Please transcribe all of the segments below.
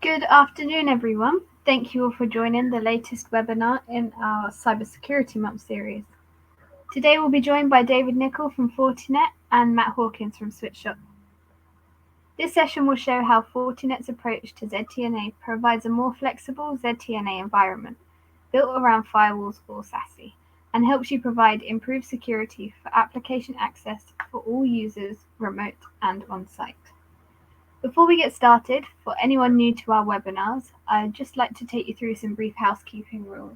Good afternoon, everyone. Thank you all for joining the latest webinar in our Cybersecurity Month series. Today we'll be joined by David Nicoll from Fortinet and Matt Hawkins from Switchshop. This session will show how Fortinet's approach to ZTNA provides a more flexible ZTNA environment built around firewalls or SASE and helps you provide improved security for application access for all users, remote and on-site. Before we get started, for anyone new to our webinars, I'd just like to take you through some brief housekeeping rules.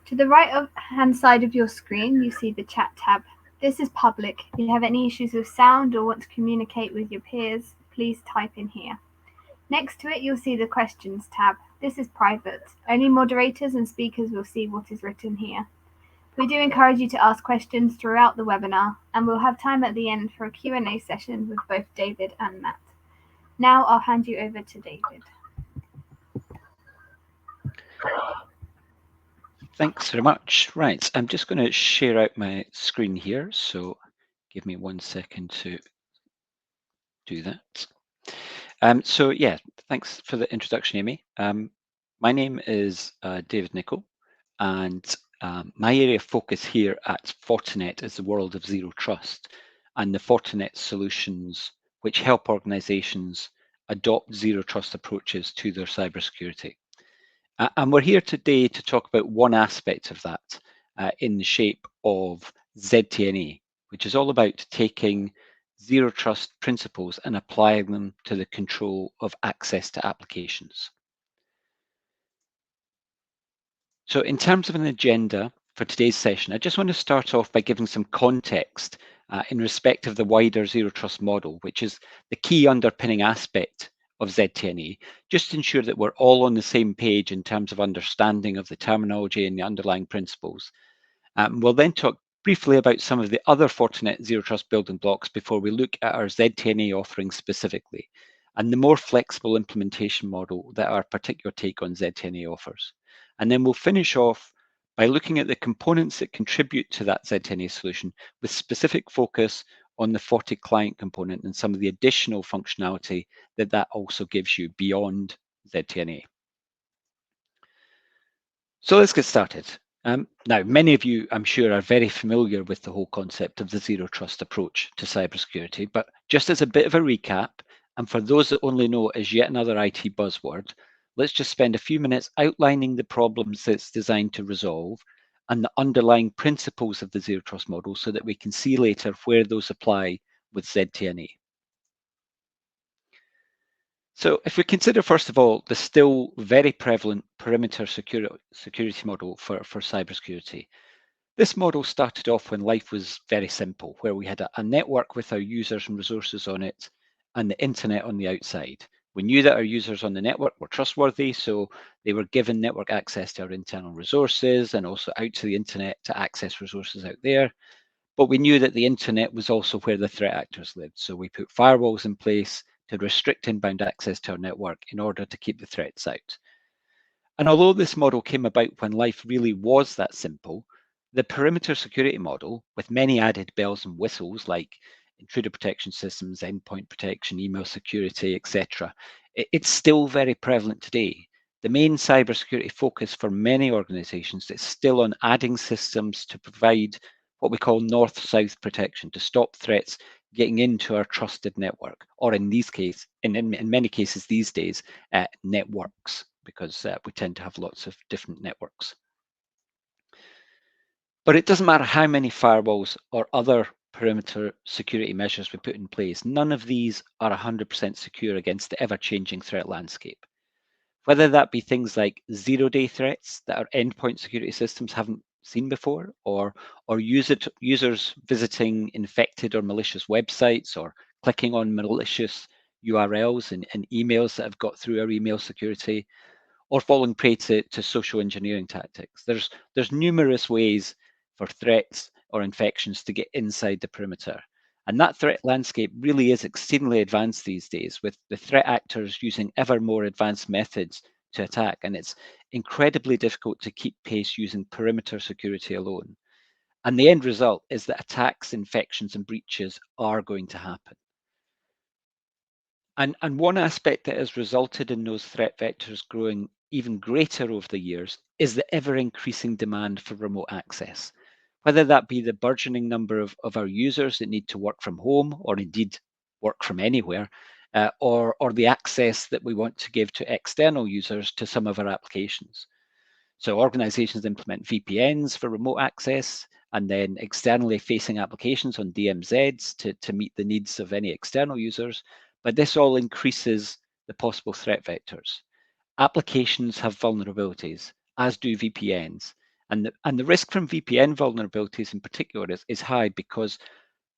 To the right-hand side of your screen, you see the chat tab. This is public. If you have any issues with sound or want to communicate with your peers, please type in here. Next to it, you'll see the questions tab. This is private. Only moderators and speakers will see what is written here. We do encourage you to ask questions throughout the webinar, and we'll have time at the end for a Q&A session with both David and Matt. Now I'll hand you over to David. Thanks very much. Right, I'm just going to share out my screen here, so give me 1 second to do that. So yeah, thanks for the introduction, Amy. My name is David Nicoll, and my area of focus here at Fortinet is the world of zero trust and the Fortinet solutions which help organizations adopt zero trust approaches to their cybersecurity. And we're here today to talk about one aspect of that in the shape of ZTNA, which is all about taking zero trust principles and applying them to the control of access to applications. So in terms of an agenda for today's session, I just want to start off by giving some context in respect of the wider zero trust model, which is the key underpinning aspect of ZTNA, just to ensure that we're all on the same page in terms of understanding of the terminology and the underlying principles. We'll then talk briefly about some of the other Fortinet zero trust building blocks before we look at our ZTNA offering specifically, and the more flexible implementation model that our particular take on ZTNA offers. And then we'll finish off by looking at the components that contribute to that ZTNA solution with specific focus on the FortiClient component and some of the additional functionality that also gives you beyond ZTNA. So let's get started. Now, many of you, I'm sure, are very familiar with the whole concept of the zero trust approach to cybersecurity, but just as a bit of a recap, and for those that only know it as yet another IT buzzword, let's just spend a few minutes outlining the problems that it's designed to resolve and the underlying principles of the zero trust model so that we can see later where those apply with ZTNA. So if we consider, first of all, the still very prevalent perimeter security model for cybersecurity, this model started off when life was very simple, where we had a network with our users and resources on it and the internet on the outside. We knew that our users on the network were trustworthy, so they were given network access to our internal resources and also out to the internet to access resources out there. But we knew that the internet was also where the threat actors lived. So we put firewalls in place to restrict inbound access to our network in order to keep the threats out. And although this model came about when life really was that simple, the perimeter security model, with many added bells and whistles like intruder protection systems, endpoint protection, email security, etc., it's still very prevalent today. The main cybersecurity focus for many organizations is still on adding systems to provide what we call north-south protection to stop threats getting into our trusted network, or in many cases these days, networks, because we tend to have lots of different networks. But it doesn't matter how many firewalls or other perimeter security measures we put in place, none of these are 100% secure against the ever-changing threat landscape. Whether that be things like zero-day threats that our endpoint security systems haven't seen before, or users visiting infected or malicious websites, or clicking on malicious URLs and emails that have got through our email security, or falling prey to social engineering tactics. There's numerous ways for threats or infections to get inside the perimeter. And that threat landscape really is exceedingly advanced these days, with the threat actors using ever more advanced methods to attack. And it's incredibly difficult to keep pace using perimeter security alone. And the end result is that attacks, infections, and breaches are going to happen. And one aspect that has resulted in those threat vectors growing even greater over the years is the ever-increasing demand for remote access, whether that be the burgeoning number of our users that need to work from home or indeed work from anywhere, or the access that we want to give to external users to some of our applications. So organizations implement VPNs for remote access and then externally facing applications on DMZs to meet the needs of any external users. But this all increases the possible threat vectors. Applications have vulnerabilities, as do VPNs. And the risk from VPN vulnerabilities in particular is high because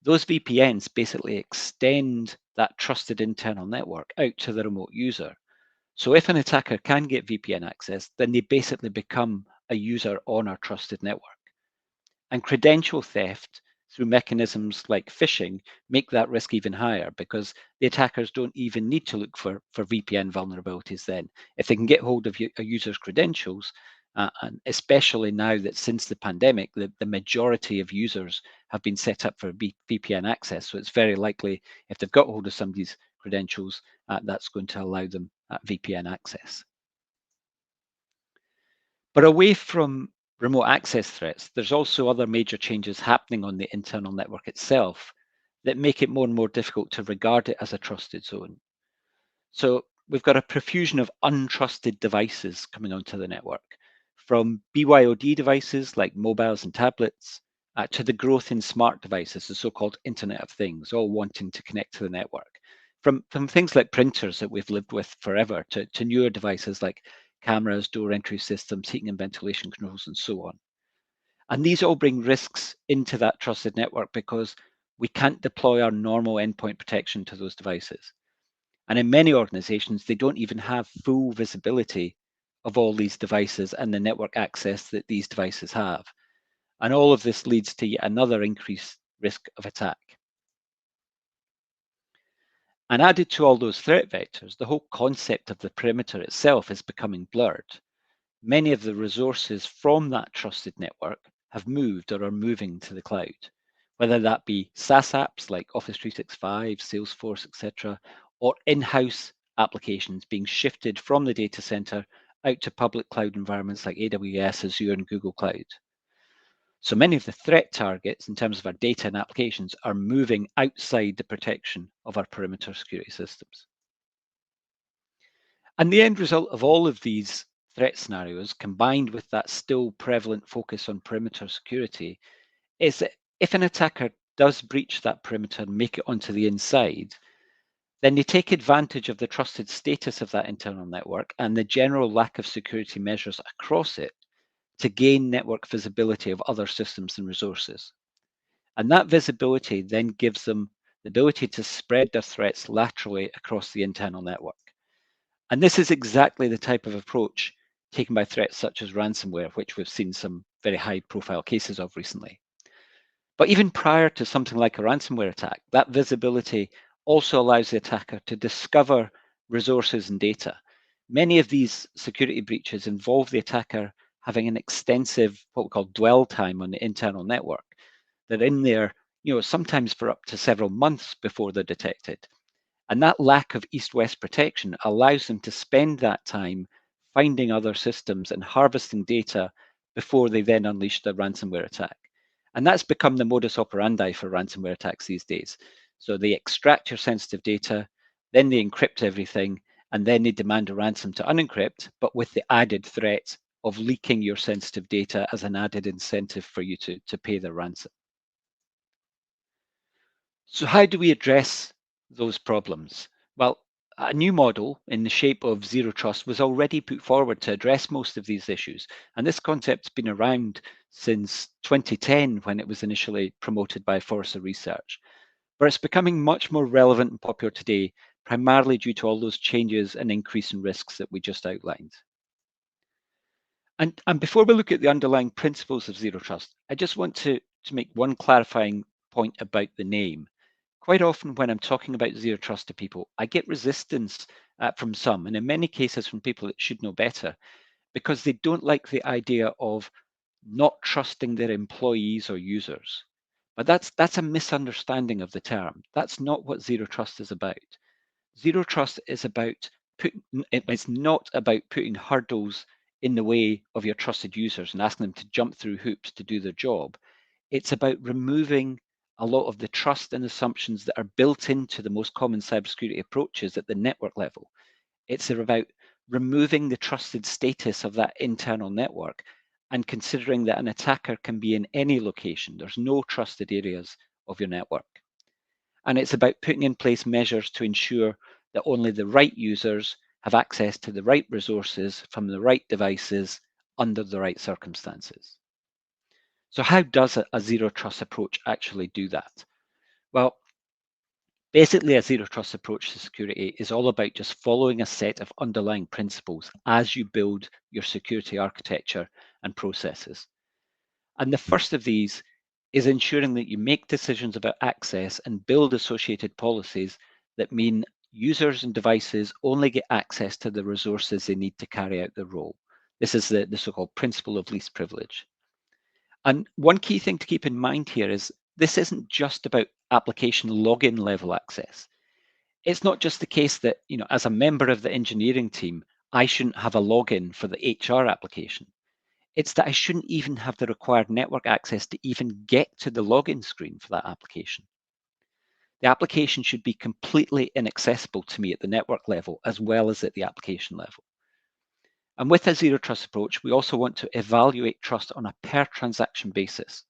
those VPNs basically extend that trusted internal network out to the remote user. So if an attacker can get VPN access, then they basically become a user on our trusted network. And credential theft through mechanisms like phishing make that risk even higher because the attackers don't even need to look for VPN vulnerabilities then. If they can get hold of a user's credentials, and especially now that since the pandemic, the majority of users have been set up for VPN access. So it's very likely if they've got hold of somebody's credentials, that's going to allow them VPN access. But away from remote access threats, there's also other major changes happening on the internal network itself that make it more and more difficult to regard it as a trusted zone. So we've got a profusion of untrusted devices coming onto the network, from BYOD devices like mobiles and tablets, to the growth in smart devices, the so-called Internet of Things, all wanting to connect to the network. From things like printers that we've lived with forever to newer devices like cameras, door entry systems, heating and ventilation controls, and so on. And these all bring risks into that trusted network because we can't deploy our normal endpoint protection to those devices. And in many organizations, they don't even have full visibility of all these devices and the network access that these devices have. And all of this leads to yet another increased risk of attack. And added to all those threat vectors, the whole concept of the perimeter itself is becoming blurred. Many of the resources from that trusted network have moved or are moving to the cloud, whether that be SaaS apps like Office 365, Salesforce, etc., or in-house applications being shifted from the data center out to public cloud environments like AWS, Azure, and Google Cloud. So many of the threat targets in terms of our data and applications are moving outside the protection of our perimeter security systems. And the end result of all of these threat scenarios, combined with that still prevalent focus on perimeter security, is that if an attacker does breach that perimeter and make it onto the inside, then they take advantage of the trusted status of that internal network and the general lack of security measures across it to gain network visibility of other systems and resources. And that visibility then gives them the ability to spread their threats laterally across the internal network. And this is exactly the type of approach taken by threats such as ransomware, which we've seen some very high profile cases of recently. But even prior to something like a ransomware attack, that visibility also allows the attacker to discover resources and data. Many of these security breaches involve the attacker having an extensive, what we call dwell time on the internal network. They're in there, sometimes for up to several months before they're detected. And that lack of east-west protection allows them to spend that time finding other systems and harvesting data before they then unleash the ransomware attack. And that's become the modus operandi for ransomware attacks these days. So they extract your sensitive data, then they encrypt everything, and then they demand a ransom to unencrypt, but with the added threat of leaking your sensitive data as an added incentive for you to pay the ransom. So how do we address those problems? Well, a new model in the shape of zero trust was already put forward to address most of these issues. And this concept's been around since 2010 when it was initially promoted by Forrester Research. But it's becoming much more relevant and popular today, primarily due to all those changes and increase in risks that we just outlined. And before we look at the underlying principles of zero trust, I just want to make one clarifying point about the name. Quite often when I'm talking about zero trust to people, I get resistance from some, and in many cases from people that should know better, because they don't like the idea of not trusting their employees or users. But that's a misunderstanding of the term. That's not what zero trust is about. Zero trust is it's not about putting hurdles in the way of your trusted users and asking them to jump through hoops to do their job. It's about removing a lot of the trust and assumptions that are built into the most common cybersecurity approaches at the network level. It's about removing the trusted status of that internal network and considering that an attacker can be in any location. There's no trusted areas of your network. And it's about putting in place measures to ensure that only the right users have access to the right resources from the right devices under the right circumstances. So how does a zero trust approach actually do that? Well, basically a zero trust approach to security is all about just following a set of underlying principles as you build your security architecture and processes. And the first of these is ensuring that you make decisions about access and build associated policies that mean users and devices only get access to the resources they need to carry out their role. This is the so-called principle of least privilege. And one key thing to keep in mind here is this isn't just about application login level access. It's not just the case that, as a member of the engineering team, I shouldn't have a login for the HR application. It's that I shouldn't even have the required network access to even get to the login screen for that application. The application should be completely inaccessible to me at the network level as well as at the application level. And with a zero trust approach, we also want to evaluate trust on a per transaction basis.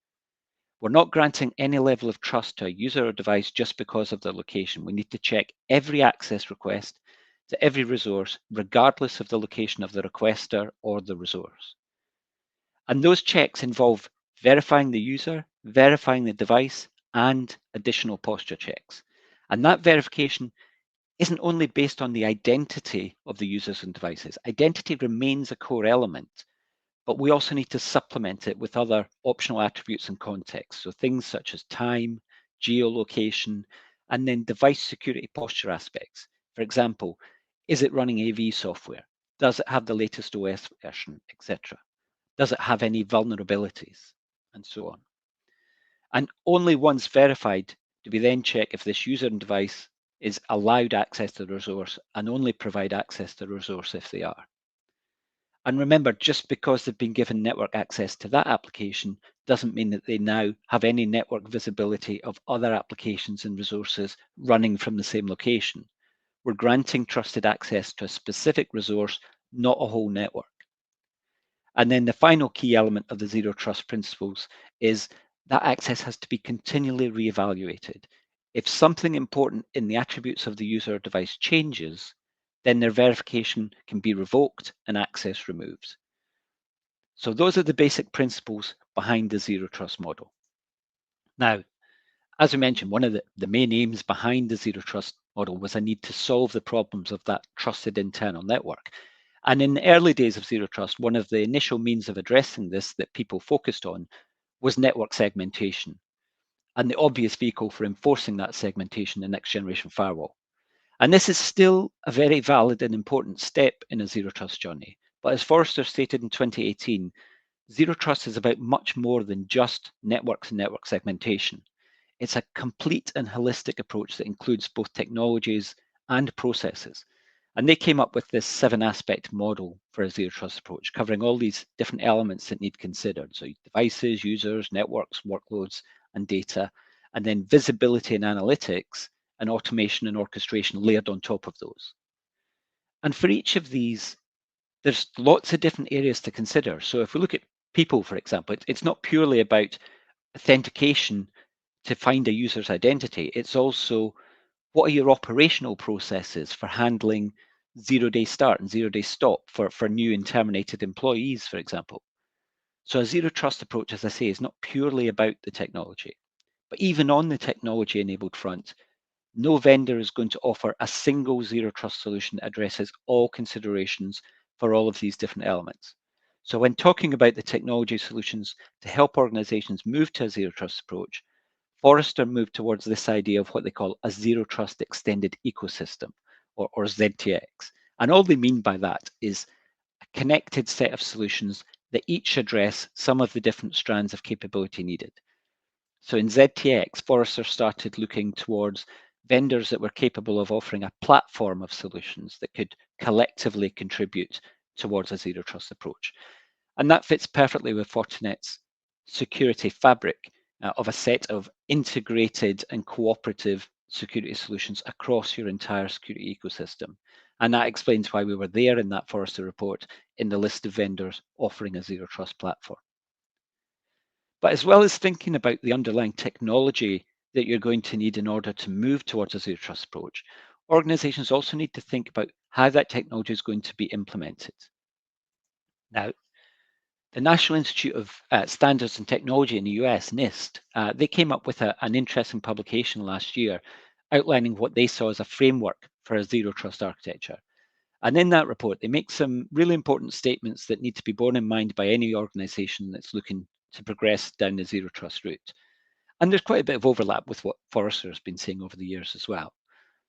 We're not granting any level of trust to a user or device just because of their location. We need to check every access request to every resource, regardless of the location of the requester or the resource. And those checks involve verifying the user, verifying the device, and additional posture checks. And that verification isn't only based on the identity of the users and devices. Identity remains a core element, but we also need to supplement it with other optional attributes and context. So things such as time, geolocation, and then device security posture aspects. For example, is it running AV software? Does it have the latest OS version, etc.? Does it have any vulnerabilities? And so on. And only once verified do we then check if this user and device is allowed access to the resource and only provide access to the resource if they are. And remember, just because they've been given network access to that application doesn't mean that they now have any network visibility of other applications and resources running from the same location. We're granting trusted access to a specific resource, not a whole network. And then the final key element of the zero trust principles is that access has to be continually reevaluated. If something important in the attributes of the user or device changes, then their verification can be revoked and access removed. So those are the basic principles behind the zero trust model. Now, as we mentioned, one of the main aims behind the zero trust model was a need to solve the problems of that trusted internal network. And in the early days of zero trust, one of the initial means of addressing this that people focused on was network segmentation. And the obvious vehicle for enforcing that segmentation, the next generation firewall. And this is still a very valid and important step in a zero trust journey. But as Forrester stated in 2018, zero trust is about much more than just networks and network segmentation. It's a complete and holistic approach that includes both technologies and processes. And they came up with this 7-aspect model for a zero trust approach, covering all these different elements that need considered. So devices, users, networks, workloads, and data, and then visibility and analytics, and automation and orchestration layered on top of those. And for each of these, there's lots of different areas to consider. So if we look at people, for example, it's not purely about authentication to find a user's identity. It's also what are your operational processes for handling zero-day start and zero-day stop for new and terminated employees, for example. So a zero trust approach, as I say, is not purely about the technology. But even on the technology-enabled front, no vendor is going to offer a single zero trust solution that addresses all considerations for all of these different elements. So when talking about the technology solutions to help organizations move to a zero trust approach, Forrester moved towards this idea of what they call a zero trust extended ecosystem, or ZTX. And all they mean by that is a connected set of solutions that each address some of the different strands of capability needed. So in ZTX, Forrester started looking towards vendors that were capable of offering a platform of solutions that could collectively contribute towards a zero trust approach. And that fits perfectly with Fortinet's security fabric of a set of integrated and cooperative security solutions across your entire security ecosystem. And that explains why we were there in that Forrester report in the list of vendors offering a zero trust platform. But as well as thinking about the underlying technology that you're going to need in order to move towards a zero trust approach, organizations also need to think about how that technology is going to be implemented. Now, the National Institute of Standards and Technology in the US, NIST, they came up with an interesting publication last year outlining what they saw as a framework for a zero trust architecture. And in that report, they make some really important statements that need to be borne in mind by any organization that's looking to progress down the zero trust route. And there's quite a bit of overlap with what Forrester has been saying over the years as well.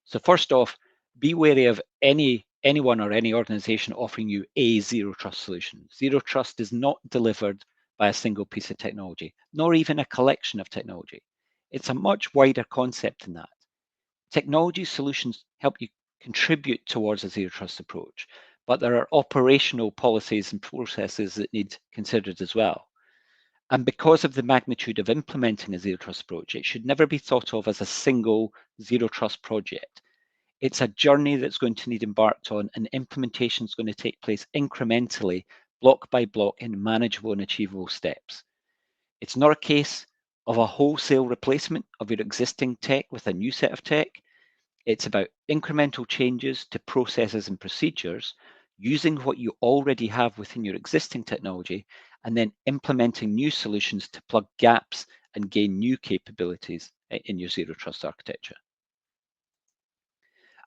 So first off, be wary of anyone or any organization offering you a zero trust solution. Zero trust is not delivered by a single piece of technology, nor even a collection of technology. It's a much wider concept than that. Technology solutions help you contribute towards a zero trust approach, but there are operational policies and processes that need considered as well. And because of the magnitude of implementing a zero trust approach, it should never be thought of as a single zero trust project. It's a journey that's going to need embarked on, and implementation is going to take place incrementally, block by block, in manageable and achievable steps. It's not a case of a wholesale replacement of your existing tech with a new set of tech. It's about incremental changes to processes and procedures, using what you already have within your existing technology, and then implementing new solutions to plug gaps and gain new capabilities in your zero trust architecture.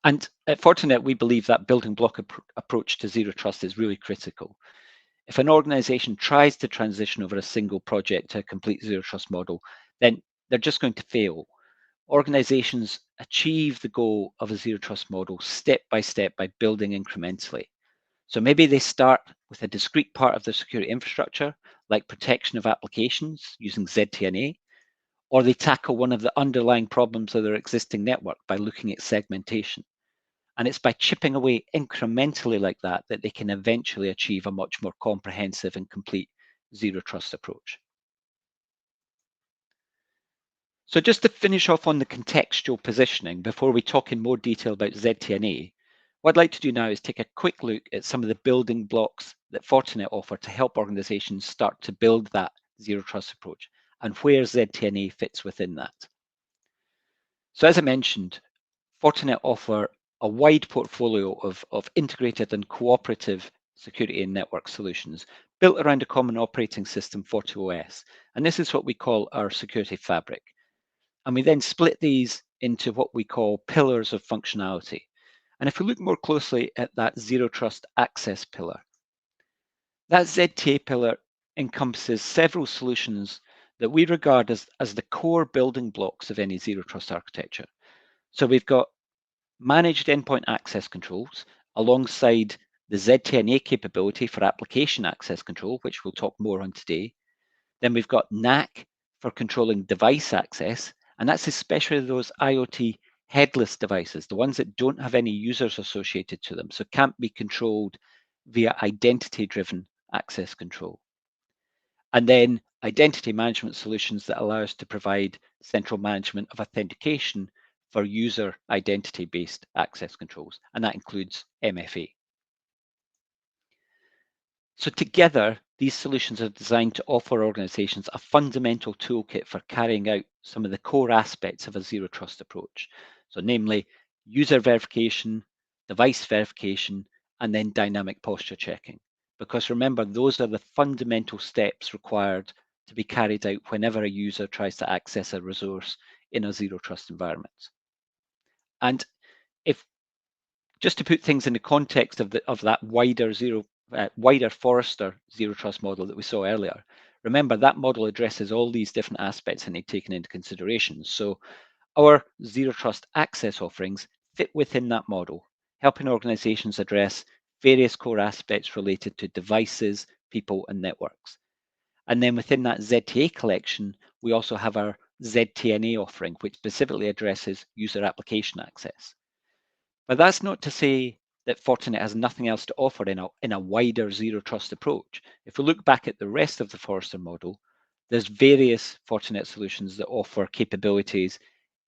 And at Fortinet, we believe that building block approach to zero trust is really critical. If an organization tries to transition over a single project to a complete zero trust model, then they're just going to fail. Organizations achieve the goal of a zero trust model step by building incrementally. So maybe they start with a discrete part of their security infrastructure, like protection of applications using ZTNA, or they tackle one of the underlying problems of their existing network by looking at segmentation. And it's by chipping away incrementally like that that they can eventually achieve a much more comprehensive and complete zero trust approach. So just to finish off on the contextual positioning before we talk in more detail about ZTNA, what I'd like to do now is take a quick look at some of the building blocks that Fortinet offer to help organizations start to build that zero trust approach and where ZTNA fits within that. So as I mentioned, Fortinet offer a wide portfolio of integrated and cooperative security and network solutions built around a common operating system, FortiOS. And this is what we call our security fabric. And we then split these into what we call pillars of functionality. And if we look more closely at that zero trust access pillar, that ZTA pillar encompasses several solutions that we regard as the core building blocks of any zero trust architecture. So we've got managed endpoint access controls alongside the ZTNA capability for application access control, which we'll talk more on today. Then we've got NAC for controlling device access, and that's especially those IoT headless devices, the ones that don't have any users associated to them, so can't be controlled via identity-driven access control. And then identity management solutions that allow us to provide central management of authentication for user identity-based access controls, and that includes MFA. So together, these solutions are designed to offer organizations a fundamental toolkit for carrying out some of the core aspects of a zero trust approach. So namely, user verification, device verification, and then dynamic posture checking. Because remember, those are the fundamental steps required to be carried out whenever a user tries to access a resource in a zero trust environment. And if just to put things in the context of that wider Forrester zero trust model that we saw earlier, remember that model addresses all these different aspects that need taken into consideration. So our zero trust access offerings fit within that model, helping organizations address various core aspects related to devices, people, and networks. And then within that ZTA collection, we also have our ZTNA offering, which specifically addresses user application access. But that's not to say that Fortinet has nothing else to offer in a wider zero trust approach. If we look back at the rest of the Forrester model, there's various Fortinet solutions that offer capabilities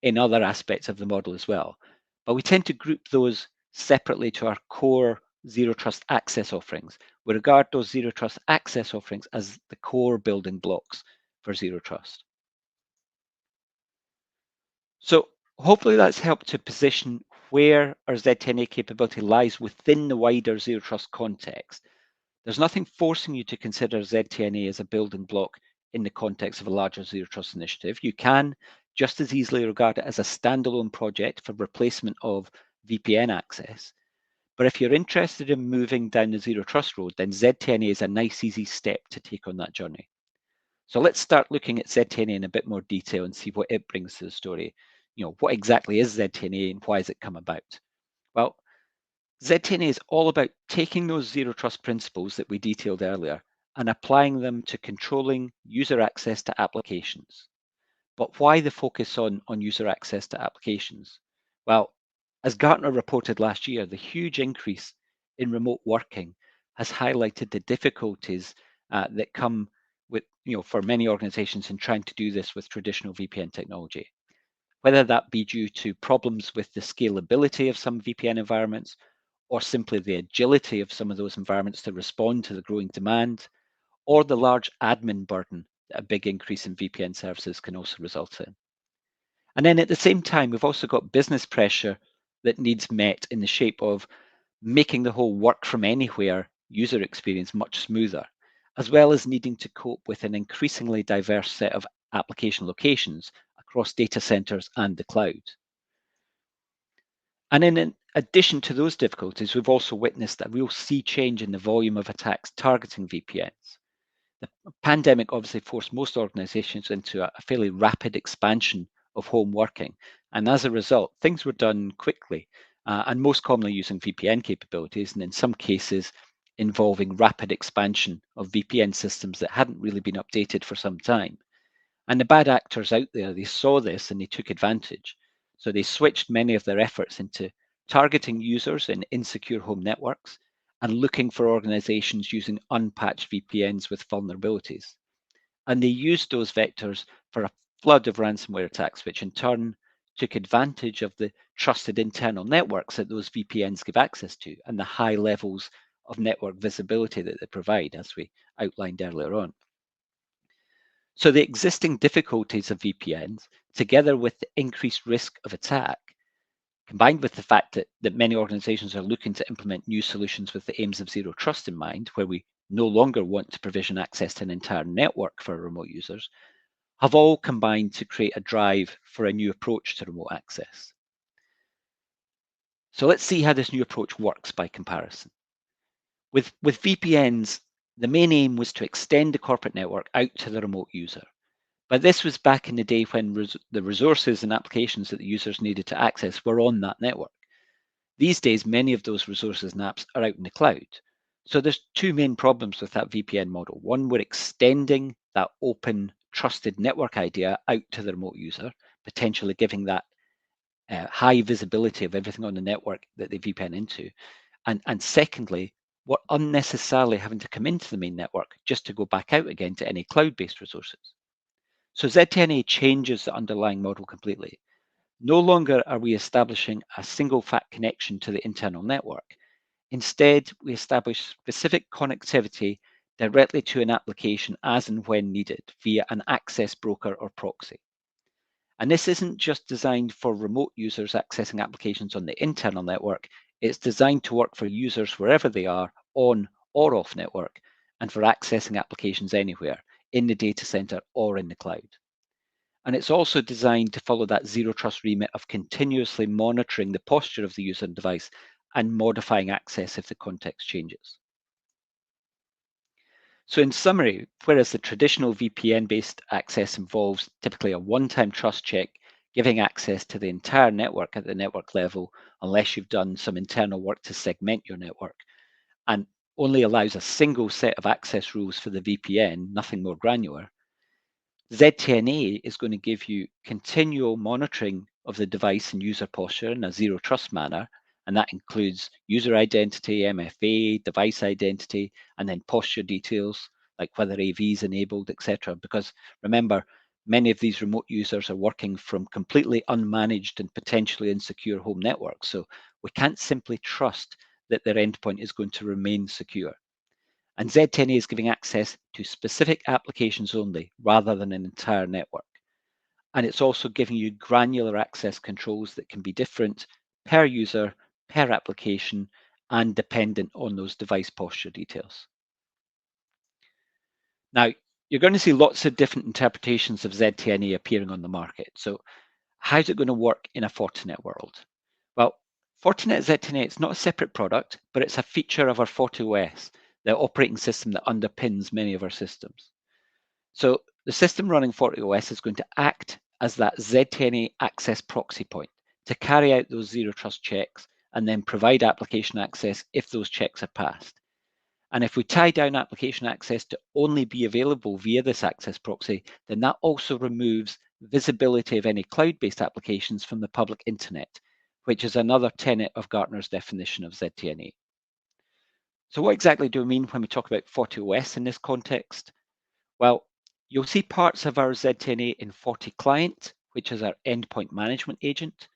in other aspects of the model as well. But we tend to group those separately to our core zero trust access offerings. We regard those zero trust access offerings as the core building blocks for zero trust. So hopefully that's helped to position where our ZTNA capability lies within the wider zero trust context. There's nothing forcing you to consider ZTNA as a building block in the context of a larger zero trust initiative. You can just as easily regard it as a standalone project for replacement of VPN access. But if you're interested in moving down the zero trust road, then ZTNA is a nice, easy step to take on that journey. So let's start looking at ZTNA in a bit more detail and see what it brings to the story. What exactly is ZTNA and why has it come about? Well, ZTNA is all about taking those zero trust principles that we detailed earlier and applying them to controlling user access to applications. But why the focus on user access to applications? Well, as Gartner reported last year, the huge increase in remote working has highlighted the difficulties that come with, for many organizations in trying to do this with traditional VPN technology. Whether that be due to problems with the scalability of some VPN environments, or simply the agility of some of those environments to respond to the growing demand, or the large admin burden that a big increase in VPN services can also result in. And then at the same time, we've also got business pressure that needs met in the shape of making the whole work from anywhere user experience much smoother, as well as needing to cope with an increasingly diverse set of application locations across data centers and the cloud. And in addition to those difficulties, we've also witnessed a real sea change in the volume of attacks targeting VPNs. The pandemic obviously forced most organizations into a fairly rapid expansion of home working. And as a result, things were done quickly and most commonly using VPN capabilities, and in some cases involving rapid expansion of VPN systems that hadn't really been updated for some time. And the bad actors out there, they saw this and they took advantage. So they switched many of their efforts into targeting users in insecure home networks and looking for organizations using unpatched VPNs with vulnerabilities. And they used those vectors for a flood of ransomware attacks, which in turn took advantage of the trusted internal networks that those VPNs give access to and the high levels of network visibility that they provide, as we outlined earlier on. So the existing difficulties of VPNs, together with the increased risk of attack, combined with the fact that many organizations are looking to implement new solutions with the aims of zero trust in mind, where we no longer want to provision access to an entire network for remote users, have all combined to create a drive for a new approach to remote access. So let's see how this new approach works by comparison. With VPNs, the main aim was to extend the corporate network out to the remote user. But this was back in the day when the resources and applications that the users needed to access were on that network. These days, many of those resources and apps are out in the cloud. So there's two main problems with that VPN model. One, we're extending that open, trusted network idea out to the remote user, potentially giving that high visibility of everything on the network that they VPN into. And secondly, we're unnecessarily having to come into the main network just to go back out again to any cloud-based resources. So ZTNA changes the underlying model completely. No longer are we establishing a single FAT connection to the internal network. Instead, we establish specific connectivity directly to an application as and when needed via an access broker or proxy. And this isn't just designed for remote users accessing applications on the internal network, it's designed to work for users wherever they are, on or off network, and for accessing applications anywhere, in the data center or in the cloud. And it's also designed to follow that zero trust remit of continuously monitoring the posture of the user and device and modifying access if the context changes. So in summary, whereas the traditional VPN-based access involves typically a one-time trust check, giving access to the entire network at the network level, unless you've done some internal work to segment your network, and only allows a single set of access rules for the VPN, nothing more granular. ZTNA is going to give you continual monitoring of the device and user posture in a zero trust manner, and that includes user identity, MFA, device identity, and then posture details like whether AV is enabled, etc. Because remember, many of these remote users are working from completely unmanaged and potentially insecure home networks, so we can't simply trust that their endpoint is going to remain secure. And ZTNA is giving access to specific applications only rather than an entire network. And it's also giving you granular access controls that can be different per user, per application, and dependent on those device posture details. Now, you're going to see lots of different interpretations of ZTNA appearing on the market. So how's it going to work in a Fortinet world? Well, Fortinet ZTNA is not a separate product, but it's a feature of our FortiOS, the operating system that underpins many of our systems. So the system running FortiOS is going to act as that ZTNA access proxy point to carry out those zero trust checks and then provide application access if those checks are passed. And if we tie down application access to only be available via this access proxy, then that also removes visibility of any cloud-based applications from the public internet, which is another tenet of Gartner's definition of ZTNA. So what exactly do we mean when we talk about FortiOS in this context? Well, you'll see parts of our ZTNA in FortiClient, which is our endpoint management agent,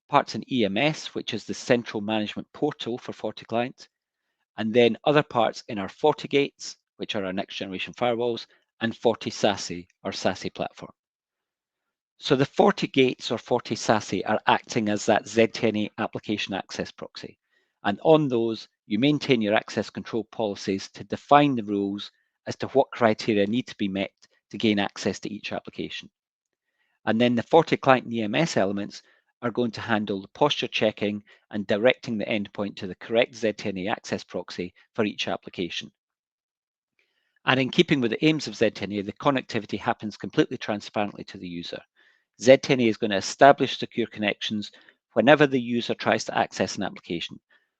parts in EMS, which is the central management portal for FortiClient, and then other parts in our FortiGates, which are our next generation firewalls, and FortiSASE, our SASE platform. So the FortiGates or FortiSASE are acting as that ZTNA application access proxy. And on those, you maintain your access control policies to define the rules as to what criteria need to be met to gain access to each application. And then the FortiClient and EMS elements are going to handle the posture checking and directing the endpoint to the correct ZTNA access proxy for each application. And in keeping with the aims of ZTNA, the connectivity happens completely transparently to the user. ZTNA is going to establish secure connections whenever the user tries to access an application,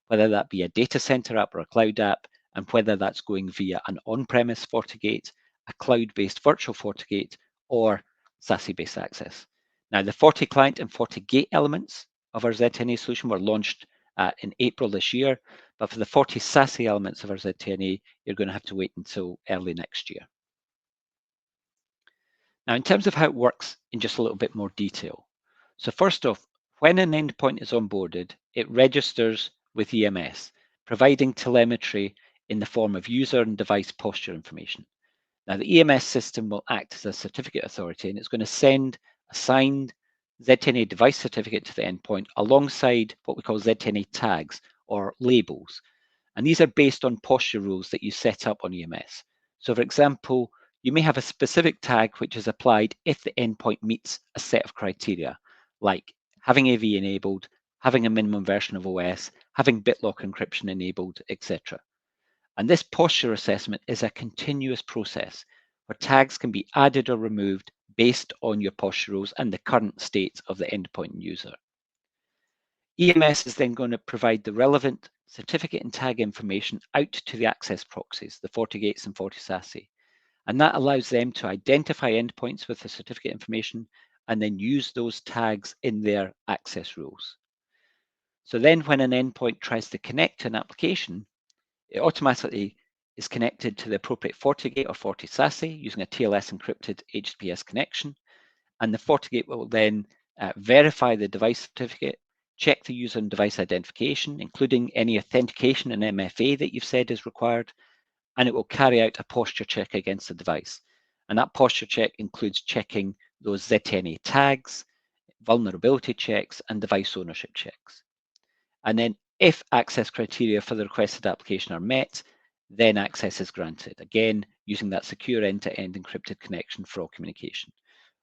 whether that be a data center app or a cloud app, and whether that's going via an on-premise FortiGate, a cloud-based virtual FortiGate, or SASE-based access. Now, the FortiClient and FortiGate elements of our ZTNA solution were launched in April this year, but for the FortiSASE elements of our ZTNA, you're going to have to wait until early next year. Now, in terms of how it works in just a little bit more detail. So first off, when an endpoint is onboarded, it registers with EMS, providing telemetry in the form of user and device posture information. Now, the EMS system will act as a certificate authority, and it's going to send a signed ZTNA device certificate to the endpoint alongside what we call ZTNA tags or labels. And these are based on posture rules that you set up on EMS. So for example, you may have a specific tag which is applied if the endpoint meets a set of criteria, like having AV enabled, having a minimum version of OS, having BitLock encryption enabled, etc. And this posture assessment is a continuous process where tags can be added or removed based on your posture rules and the current state of the endpoint and user. EMS is then going to provide the relevant certificate and tag information out to the access proxies, the FortiGates and FortiSASE. And that allows them to identify endpoints with the certificate information and then use those tags in their access rules. So then when an endpoint tries to connect to an application, it automatically is connected to the appropriate FortiGate or FortiSASE using a TLS encrypted HTTPS connection. And the FortiGate will then verify the device certificate, check the user and device identification, including any authentication and MFA that you've said is required, and it will carry out a posture check against the device. And that posture check includes checking those ZTNA tags, vulnerability checks, and device ownership checks. And then if access criteria for the requested application are met, then access is granted, again, using that secure end-to-end encrypted connection for all communication.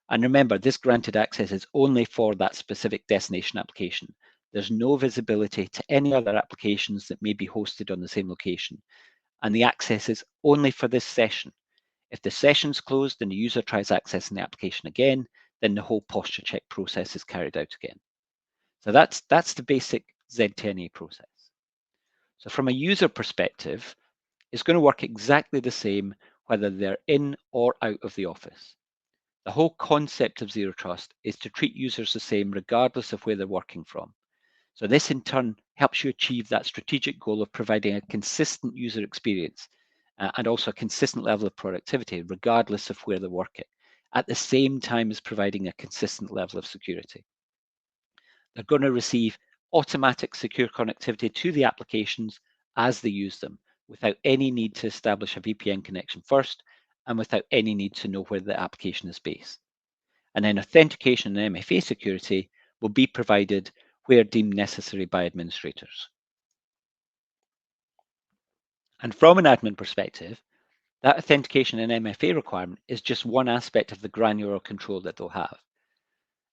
And remember, this granted access is only for that specific destination application. There's no visibility to any other applications that may be hosted on the same location. And the access is only for this session. If the session's closed and the user tries accessing the application again, then the whole posture check process is carried out again. So that's the basic ZTNA process. So from a user perspective, it's going to work exactly the same whether they're in or out of the office. The whole concept of zero trust is to treat users the same regardless of where they're working from. So this in turn helps you achieve that strategic goal of providing a consistent user experience and also a consistent level of productivity regardless of where they're working, at the same time as providing a consistent level of security. They're going to receive automatic secure connectivity to the applications as they use them without any need to establish a VPN connection first and without any need to know where the application is based. And then authentication and MFA security will be provided where deemed necessary by administrators. And from an admin perspective, that authentication and MFA requirement is just one aspect of the granular control that they'll have.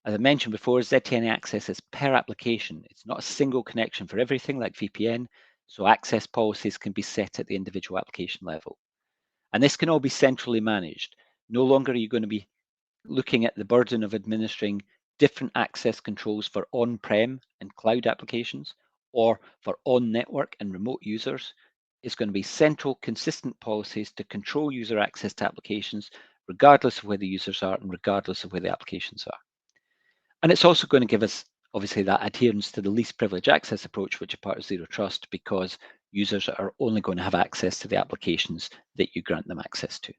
As I mentioned before, ZTNA access is per application. It's not a single connection for everything like VPN, so access policies can be set at the individual application level. And this can all be centrally managed. No longer are you going to be looking at the burden of administering different access controls for on-prem and cloud applications or for on-network and remote users. It's going to be central, consistent policies to control user access to applications, regardless of where the users are and regardless of where the applications are. And it's also going to give us, obviously, that adherence to the least privilege access approach, which is part of zero trust, because users are only going to have access to the applications that you grant them access to.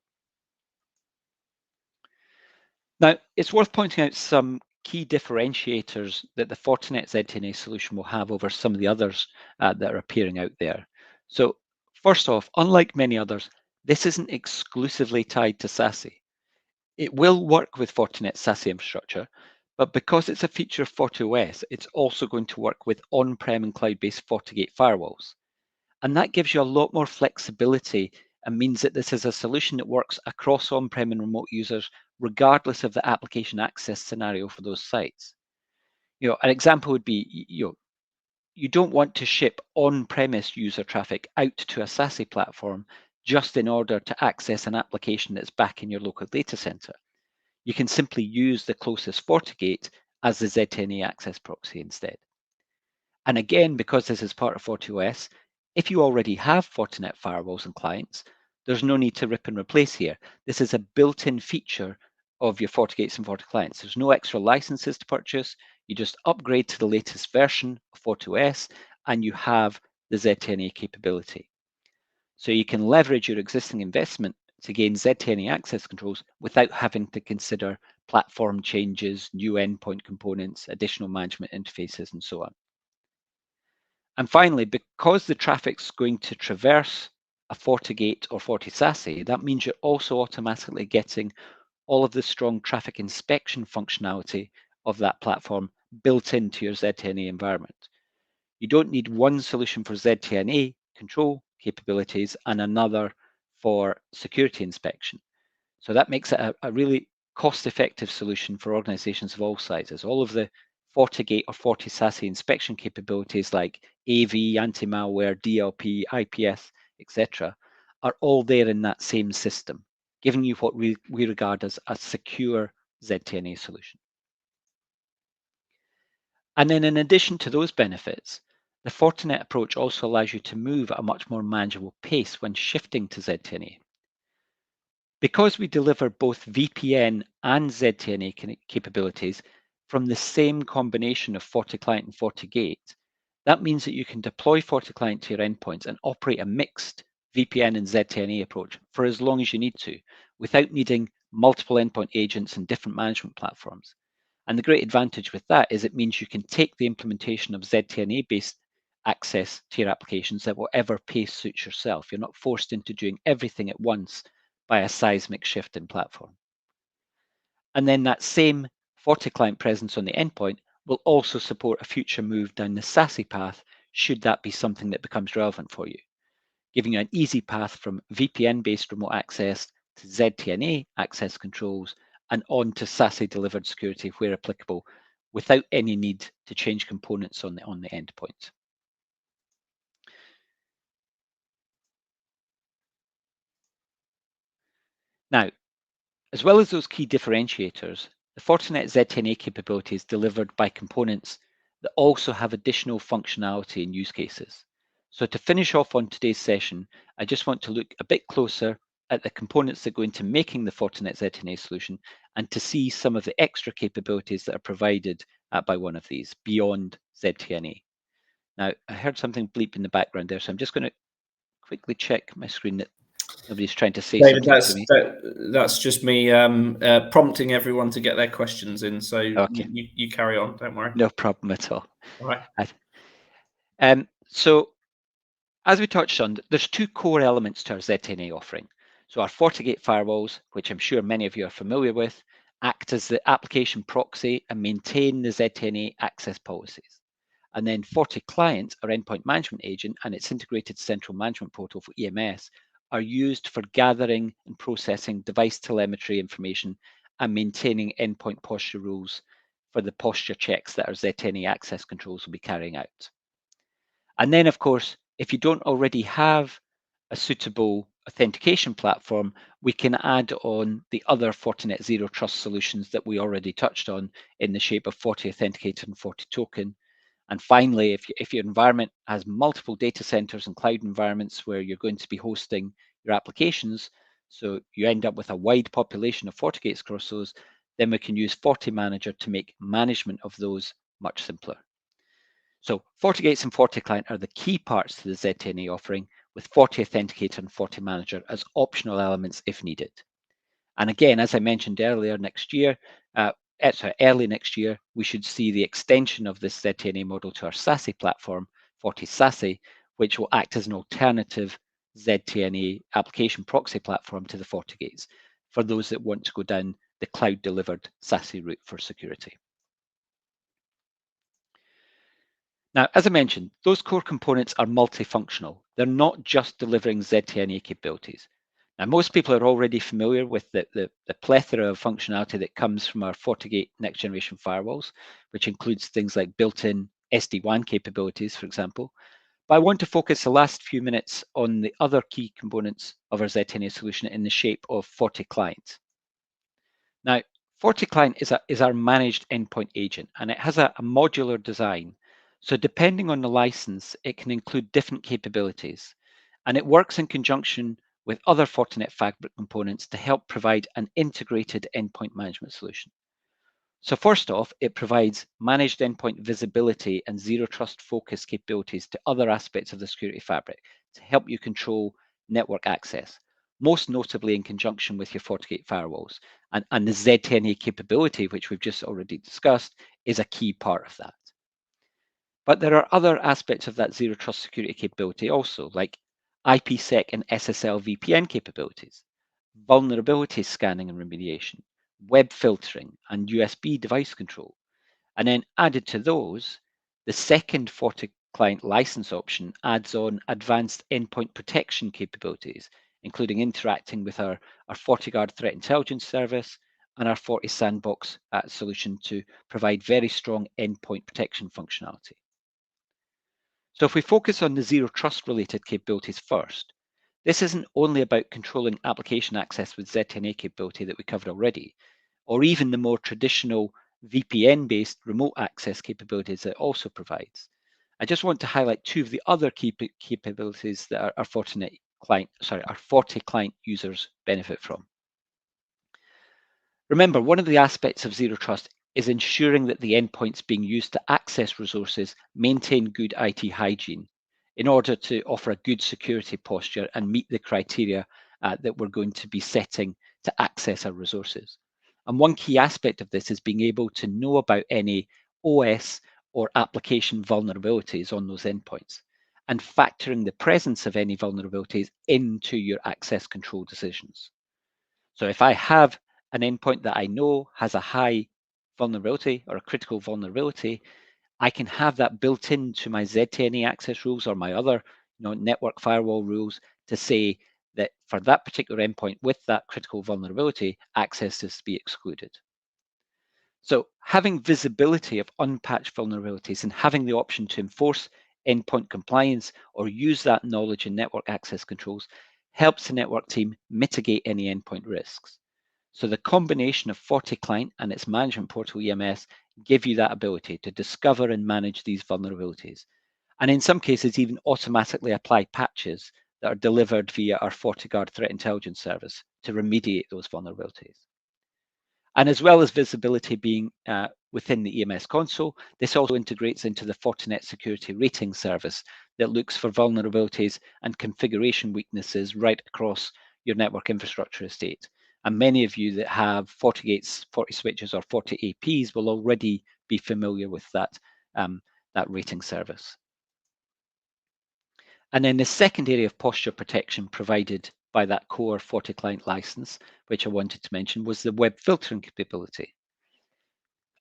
Now, it's worth pointing out some key differentiators that the Fortinet ZTNA solution will have over some of the others that are appearing out there. So first off, unlike many others, this isn't exclusively tied to SASE. It will work with Fortinet's SASE infrastructure, but because it's a feature of FortiOS, it's also going to work with on-prem and cloud-based FortiGate firewalls. And that gives you a lot more flexibility and means that this is a solution that works across on-prem and remote users, regardless of the application access scenario for those sites. An example would be, you don't want to ship on-premise user traffic out to a SASE platform just in order to access an application that's back in your local data center. You can simply use the closest FortiGate as the ZTNA access proxy instead. And again, because this is part of FortiOS, if you already have Fortinet firewalls and clients, there's no need to rip and replace here. This is a built-in feature of your FortiGates and FortiClients. There's no extra licenses to purchase. You just upgrade to the latest version of FortiOS and you have the ZTNA capability. So you can leverage your existing investment to gain ZTNA access controls without having to consider platform changes, new endpoint components, additional management interfaces, and so on. And finally, because the traffic's going to traverse a FortiGate or FortiSASE, that means you're also automatically getting all of the strong traffic inspection functionality of that platform built into your ZTNA environment. You don't need one solution for ZTNA control capabilities and another for security inspection. So that makes it a really cost-effective solution for organizations of all sizes. All of the FortiGate or FortiSASE inspection capabilities like AV, anti-malware, DLP, IPS, etc., are all there in that same system, giving you what we regard as a secure ZTNA solution. And then in addition to those benefits, the Fortinet approach also allows you to move at a much more manageable pace when shifting to ZTNA. Because we deliver both VPN and ZTNA capabilities from the same combination of FortiClient and FortiGate, that means that you can deploy FortiClient to your endpoints and operate a mixed VPN and ZTNA approach for as long as you need to, without needing multiple endpoint agents and different management platforms. And the great advantage with that is it means you can take the implementation of ZTNA-based access to your applications at whatever pace suits yourself. You're not forced into doing everything at once by a seismic shift in platform. And then that same FortiClient presence on the endpoint will also support a future move down the SASE path, should that be something that becomes relevant for you, giving you an easy path from VPN-based remote access to ZTNA access controls and on to SASE-delivered security where applicable, without any need to change components on the endpoint. Now, as well as those key differentiators, the Fortinet ZTNA capability is delivered by components that also have additional functionality and use cases. So to finish off on today's session, I just want to look a bit closer at the components that go into making the Fortinet ZTNA solution and to see some of the extra capabilities that are provided by one of these beyond ZTNA. Now, I heard something bleep in the background there, so I'm just going to quickly check my screen that nobody's trying to say David, something to me. that's just me prompting everyone to get their questions in. So okay. you carry on, don't worry. No problem at all. All right. So as we touched on, there's two core elements to our ZTNA offering. So our FortiGate firewalls, which I'm sure many of you are familiar with, act as the application proxy and maintain the ZTNA access policies. And then FortiClient, our endpoint management agent, and its integrated central management portal for EMS are used for gathering and processing device telemetry information and maintaining endpoint posture rules for the posture checks that our ZTNA access controls will be carrying out. And then, of course, if you don't already have a suitable authentication platform, we can add on the other Fortinet Zero Trust solutions that we already touched on in the shape of FortiAuthenticator and FortiToken. And finally, if your environment has multiple data centers and cloud environments where you're going to be hosting your applications, so you end up with a wide population of FortiGates across those, then we can use FortiManager to make management of those much simpler. So FortiGates and FortiClient are the key parts to the ZTNA offering, with FortiAuthenticator and FortiManager as optional elements if needed. And again, as I mentioned earlier, early next year, we should see the extension of this ZTNA model to our SASE platform, FortiSASE, which will act as an alternative ZTNA application proxy platform to the FortiGates for those that want to go down the cloud-delivered SASE route for security. Now, as I mentioned, those core components are multifunctional. They're not just delivering ZTNA capabilities. Now, most people are already familiar with the plethora of functionality that comes from our FortiGate next generation firewalls, which includes things like built-in SD-WAN capabilities, for example. But I want to focus the last few minutes on the other key components of our ZTNA solution in the shape of FortiClient. Now, FortiClient is our managed endpoint agent, and it has a modular design. So depending on the license, it can include different capabilities, and it works in conjunction with other Fortinet Fabric components to help provide an integrated endpoint management solution. So first off, it provides managed endpoint visibility and zero trust focus capabilities to other aspects of the security fabric to help you control network access, most notably in conjunction with your FortiGate firewalls. And the ZTNA capability, which we've just already discussed, is a key part of that. But there are other aspects of that zero trust security capability also, like IPsec and SSL VPN capabilities, vulnerability scanning and remediation, web filtering, and USB device control. And then added to those, the second FortiClient license option adds on advanced endpoint protection capabilities, including interacting with our FortiGuard threat intelligence service and our FortiSandbox solution to provide very strong endpoint protection functionality. So if we focus on the zero trust related capabilities first, this isn't only about controlling application access with ZTNA capability that we covered already, or even the more traditional VPN-based remote access capabilities that it also provides. I just want to highlight two of the other key capabilities that our FortiClient users benefit from. Remember, one of the aspects of zero trust is ensuring that the endpoints being used to access resources maintain good IT hygiene in order to offer a good security posture and meet the criteria that we're going to be setting to access our resources. And one key aspect of this is being able to know about any OS or application vulnerabilities on those endpoints and factoring the presence of any vulnerabilities into your access control decisions. So if I have an endpoint that I know has a high vulnerability or a critical vulnerability, I can have that built into my ZTNA access rules or my other network firewall rules to say that for that particular endpoint with that critical vulnerability, access is to be excluded. So having visibility of unpatched vulnerabilities and having the option to enforce endpoint compliance or use that knowledge in network access controls helps the network team mitigate any endpoint risks. So the combination of FortiClient and its management portal EMS give you that ability to discover and manage these vulnerabilities. And in some cases, even automatically apply patches that are delivered via our FortiGuard threat intelligence service to remediate those vulnerabilities. And as well as visibility being within the EMS console, this also integrates into the Fortinet Security Rating Service that looks for vulnerabilities and configuration weaknesses right across your network infrastructure estate. And many of you that have FortiGates, FortiSwitches, or FortiAPs will already be familiar with that rating service. And then the second area of posture protection provided by that core FortiClient license, which I wanted to mention, was the web filtering capability.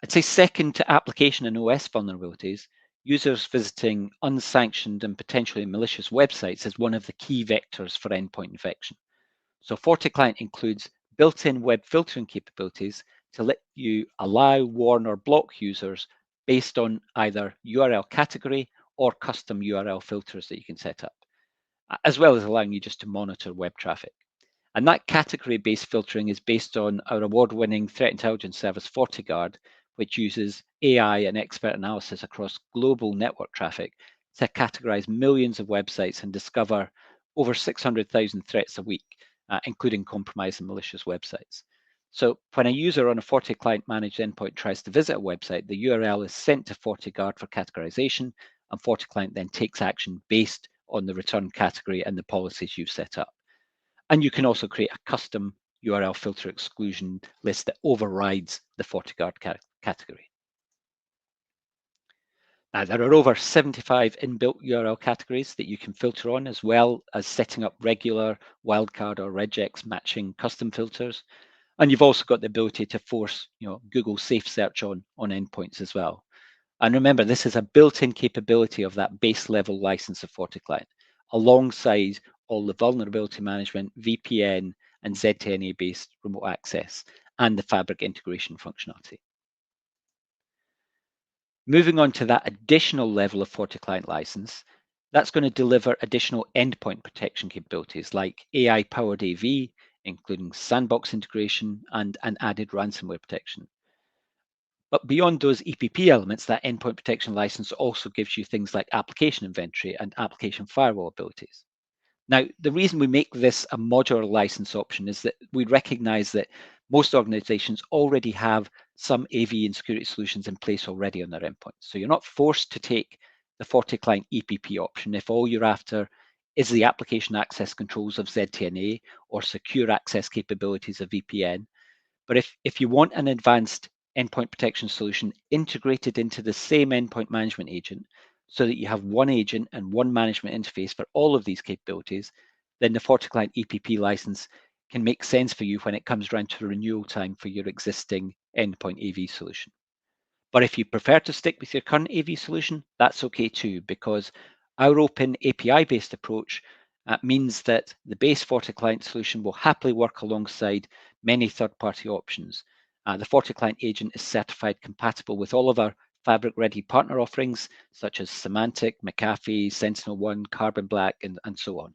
I'd say second to application and OS vulnerabilities, users visiting unsanctioned and potentially malicious websites is one of the key vectors for endpoint infection. So FortiClient includes built-in web filtering capabilities to let you allow, warn, or block users based on either URL category or custom URL filters that you can set up, as well as allowing you just to monitor web traffic. And that category-based filtering is based on our award-winning threat intelligence service, FortiGuard, which uses AI and expert analysis across global network traffic to categorize millions of websites and discover over 600,000 threats a week, including compromised and malicious websites. So when a user on a FortiClient managed endpoint tries to visit a website, the URL is sent to FortiGuard for categorization, and FortiClient then takes action based on the return category and the policies you've set up. And you can also create a custom URL filter exclusion list that overrides the FortiGuard category. Now, there are over 75 inbuilt URL categories that you can filter on, as well as setting up regular, wildcard, or regex matching custom filters. And you've also got the ability to force Google Safe Search on endpoints as well. And remember, this is a built-in capability of that base level license of FortiClient, alongside all the vulnerability management, VPN, and ZTNA-based remote access, and the Fabric integration functionality. Moving on to that additional level of FortiClient license, that's going to deliver additional endpoint protection capabilities like AI-powered AV, including sandbox integration and an added ransomware protection. But beyond those EPP elements, that endpoint protection license also gives you things like application inventory and application firewall abilities. Now, the reason we make this a modular license option is that we recognize that most organizations already have some AV and security solutions in place already on their endpoints. So you're not forced to take the FortiClient EPP option if all you're after is the application access controls of ZTNA or secure access capabilities of VPN. But if you want an advanced endpoint protection solution integrated into the same endpoint management agent so that you have one agent and one management interface for all of these capabilities, then the FortiClient EPP license can make sense for you when it comes around to renewal time for your existing endpoint AV solution. But if you prefer to stick with your current AV solution, that's okay too, because our open API-based approach means that the base FortiClient solution will happily work alongside many third-party options. The FortiClient agent is certified compatible with all of our Fabric-ready partner offerings, such as Symantec, McAfee, SentinelOne, Carbon Black, and so on.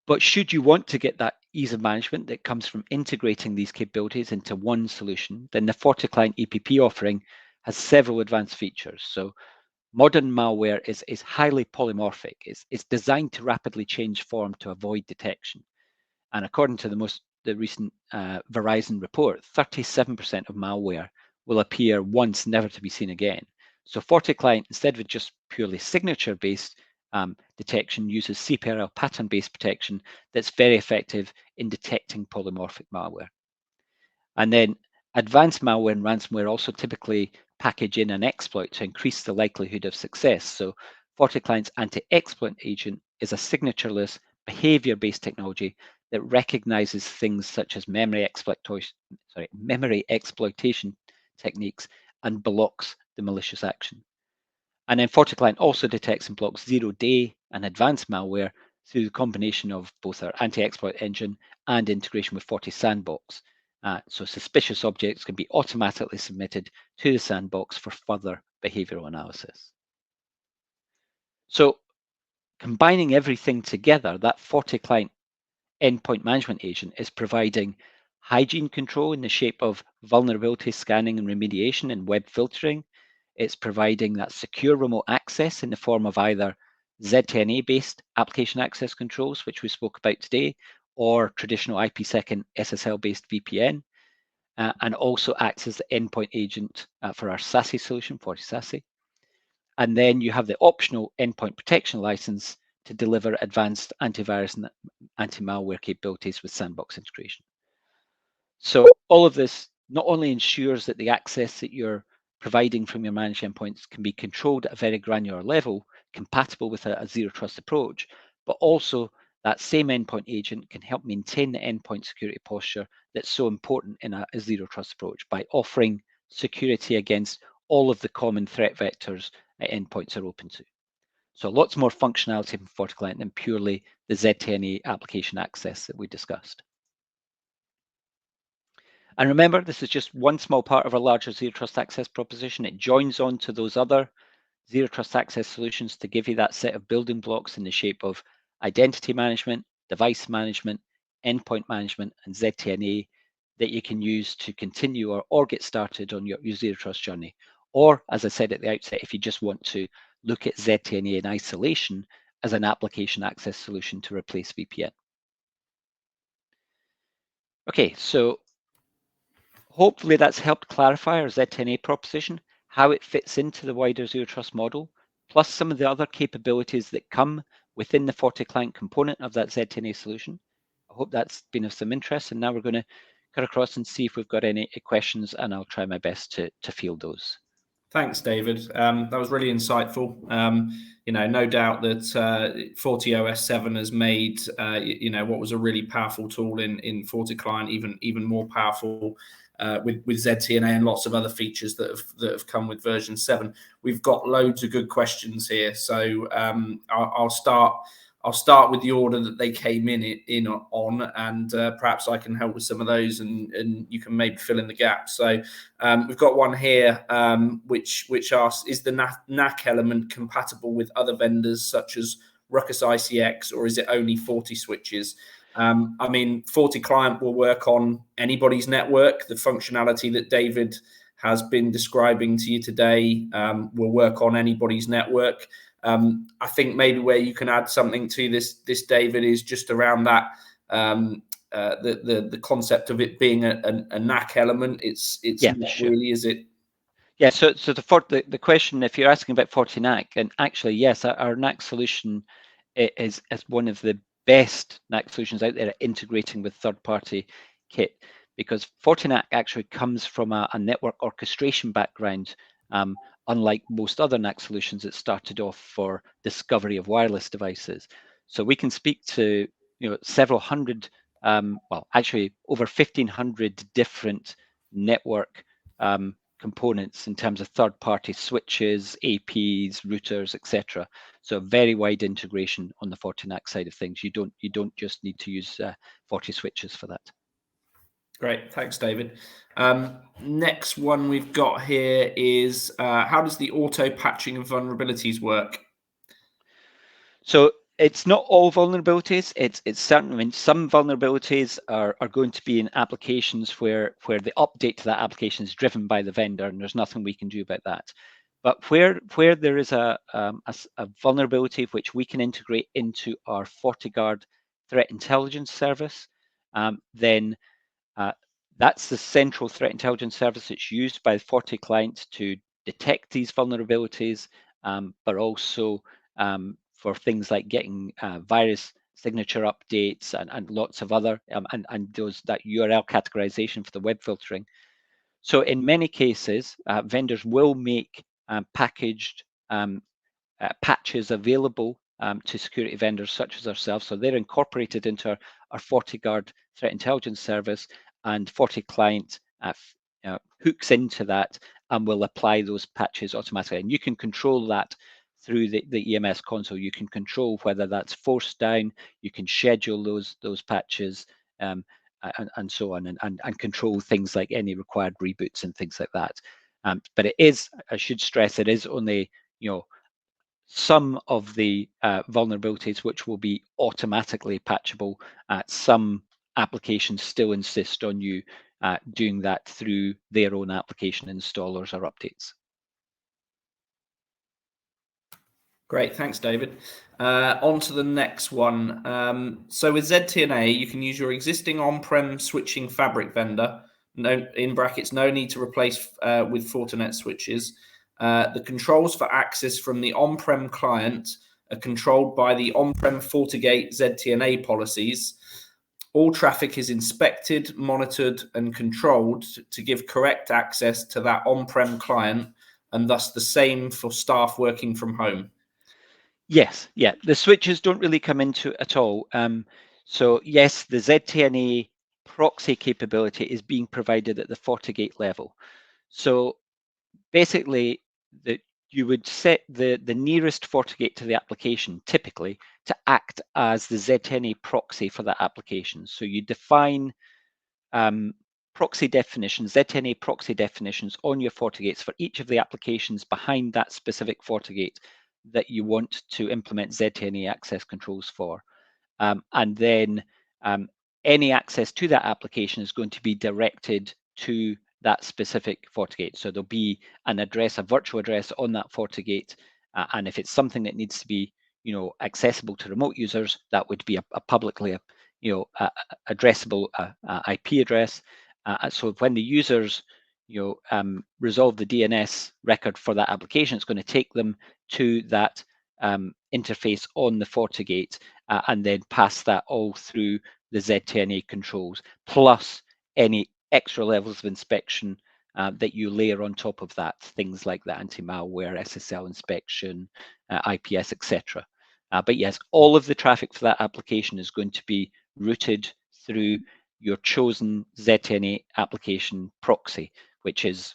But should you want to get that ease of management that comes from integrating these capabilities into one solution, then the FortiClient EPP offering has several advanced features. So modern malware is highly polymorphic. It's designed to rapidly change form to avoid detection. And according to the recent Verizon report, 37% of malware will appear once, never to be seen again. So FortiClient, instead of just purely signature-based detection, uses CPRL pattern-based protection that's very effective in detecting polymorphic malware. And then advanced malware and ransomware also typically package in an exploit to increase the likelihood of success. So FortiClient's anti-exploit agent is a signatureless, behavior-based technology that recognizes things such as memory exploitation techniques and blocks the malicious action. And then FortiClient also detects and blocks zero-day and advanced malware through the combination of both our anti-exploit engine and integration with FortiSandbox. So suspicious objects can be automatically submitted to the sandbox for further behavioral analysis. So combining everything together, that FortiClient endpoint management agent is providing hygiene control in the shape of vulnerability scanning and remediation and web filtering. It's providing that secure remote access in the form of either ZTNA-based application access controls, which we spoke about today, or traditional IPsec and SSL-based VPN. and also acts as the endpoint agent for our SASE solution, FortiSASE. And then you have the optional endpoint protection license to deliver advanced antivirus and anti-malware capabilities with sandbox integration. So all of this not only ensures that the access that you're providing from your managed endpoints can be controlled at a very granular level, compatible with a zero trust approach, but also that same endpoint agent can help maintain the endpoint security posture that's so important in a zero trust approach by offering security against all of the common threat vectors that endpoints are open to. So lots more functionality from FortiClient than purely the ZTNA application access that we discussed. And remember, this is just one small part of our larger zero trust access proposition. It joins on to those other zero trust access solutions to give you that set of building blocks in the shape of identity management, device management, endpoint management, and ZTNA that you can use to continue or get started on your zero trust journey. Or, as I said at the outset, if you just want to look at ZTNA in isolation as an application access solution to replace VPN. Okay, so hopefully that's helped clarify our ZTNA proposition, how it fits into the wider zero trust model, plus some of the other capabilities that come within the FortiClient component of that ZTNA solution. I hope that's been of some interest, and now we're going to cut across and see if we've got any questions, and I'll try my best to field those. Thanks, David. That was really insightful. No doubt that FortiOS 7 has made what was a really powerful tool in FortiClient even more powerful with ZTNA and lots of other features that have come with version 7. We've got loads of good questions here, so I'll start with the order that they came in on, and perhaps I can help with some of those, and you can maybe fill in the gaps. So we've got one here which asks, is the NAC element compatible with other vendors such as Ruckus ICX, or is it only FortiSwitches? FortiClient will work on anybody's network. The functionality that David has been describing to you today will work on anybody's network. I think maybe where you can add something to this, David, is just around that the concept of it being a NAC element. It's not sure. Really, is it? Yeah. So the question, if you're asking about FortiNAC, and actually yes, our NAC solution is one of the best NAC solutions out there at integrating with third-party kit, because FortiNAC actually comes from a network orchestration background. Unlike most other NAC solutions that started off for discovery of wireless devices. So we can speak to several hundred, actually over 1,500 different network components in terms of third-party switches, APs, routers, etc. So very wide integration on the FortiNAC side of things. You don't just need to use FortiSwitches for that. Great, thanks, David. Next one we've got here is how does the auto patching of vulnerabilities work? So it's not all vulnerabilities. It's certainly, some vulnerabilities are going to be in applications where the update to that application is driven by the vendor, and there's nothing we can do about that. But where there is a vulnerability which we can integrate into our FortiGuard threat intelligence service, then that's the central threat intelligence service that's used by FortiClient to detect these vulnerabilities, but also for things like getting virus signature updates and lots of other, and that URL categorization for the web filtering. So in many cases, vendors will make packaged patches available to security vendors such as ourselves. So they're incorporated into our FortiGuard threat intelligence service, and FortiClient hooks into that and will apply those patches automatically. And you can control that through the EMS console. You can control whether that's forced down, you can schedule those patches, and so on, and control things like any required reboots and things like that. But it is, I should stress, it is only some of the vulnerabilities which will be automatically patchable. Some applications still insist on you doing that through their own application installers or updates. Great, thanks, David. On to the next one. So with ZTNA, you can use your existing on-prem switching fabric vendor, no in brackets, no need to replace with Fortinet switches. The controls for access from the on-prem client are controlled by the on-prem FortiGate ZTNA policies. All traffic is inspected, monitored, and controlled to give correct access to that on-prem client, and thus the same for staff working from home. Yes, yeah, the switches don't really come into it at all. So yes, the ZTNA proxy capability is being provided at the FortiGate level. So basically, you would set the nearest FortiGate to the application typically to act as the ZTNA proxy for that application. So you define proxy definitions, ZTNA proxy definitions on your FortiGates for each of the applications behind that specific FortiGate that you want to implement ZTNA access controls for. And then any access to that application is going to be directed to that specific FortiGate. So there'll be an address, a virtual address on that FortiGate. And if it's something that needs to be, accessible to remote users, that would be a publicly, addressable IP address. So when the users, resolve the DNS record for that application, it's going to take them to that interface on the FortiGate and then pass that all through the ZTNA controls, plus any extra levels of inspection that you layer on top of that, things like the anti-malware, SSL inspection, IPS, etc. But yes, all of the traffic for that application is going to be routed through your chosen ZTNA application proxy, which is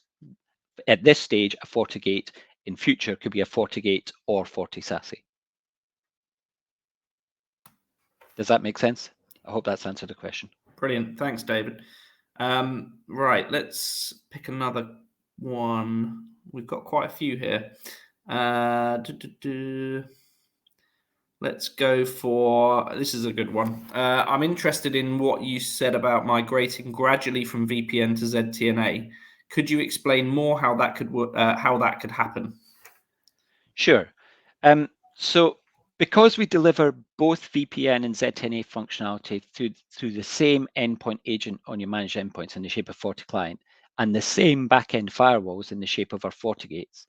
at this stage a FortiGate. In future, could be a FortiGate or FortiSASE. Does that make sense? I hope that's answered the question. Brilliant. Thanks, David. Right, let's pick another one. We've got quite a few here. Let's go for, this is a good one. I'm interested in what you said about migrating gradually from VPN to ZTNA. Could you explain more how that could happen? Sure. So because we deliver both VPN and ZTNA functionality through the same endpoint agent on your managed endpoints in the shape of FortiClient and the same backend firewalls in the shape of our FortiGates,